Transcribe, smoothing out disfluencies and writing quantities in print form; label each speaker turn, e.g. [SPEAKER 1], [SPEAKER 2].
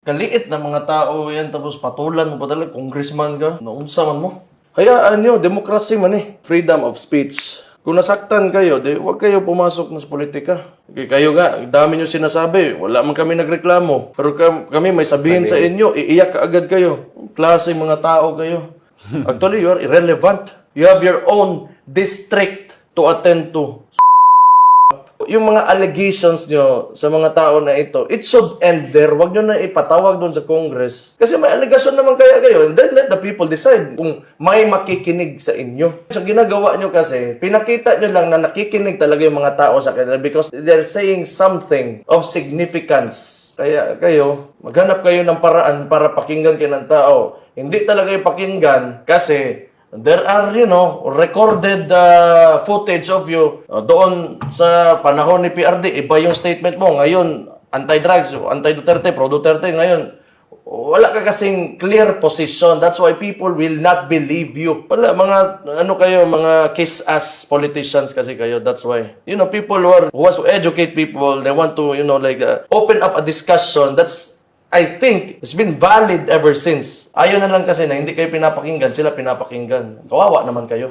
[SPEAKER 1] Kaliit na mga tao yan, tapos patulan mo pa talaga, congressman ka, naunsa man mo. Hayaan nyo, democracy man eh. Freedom of speech. Kung nasaktan kayo, di huwag kayo pumasok na sa politika. Okay, kayo nga, dami nyo sinasabi, wala man kami nagreklamo. Pero kami may sabihin sa inyo, iiyak ka agad kayo. Klase mga tao kayo. Actually, you are irrelevant. You have your own district to attend to. Yung mga allegations nyo sa mga tao na ito, it should end there. Huwag nyo na ipatawag doon sa Congress. Kasi may allegation naman kaya kayo. And then let the people decide kung may makikinig sa inyo. So ginagawa nyo kasi, pinakita nyo lang na nakikinig talaga yung mga tao sa kanila because they're saying something of significance. Kaya kayo, maghanap kayo ng paraan para pakinggan kayo ng tao. Hindi talaga yung pakinggan kasi there are, recorded footage of you doon sa panahon ni PRD. Iba yung statement mo. Ngayon, anti-drugs, anti-Duterte, pro-Duterte. Ngayon, wala ka kasing clear position. That's why people will not believe you. Wala, mga kiss-ass politicians kasi kayo. That's why. People who want to educate people, they want to, open up a discussion. I think it's been valid ever since. Ayaw na lang kasi na hindi kayo pinapakinggan, sila pinapakinggan. Kawawa naman kayo.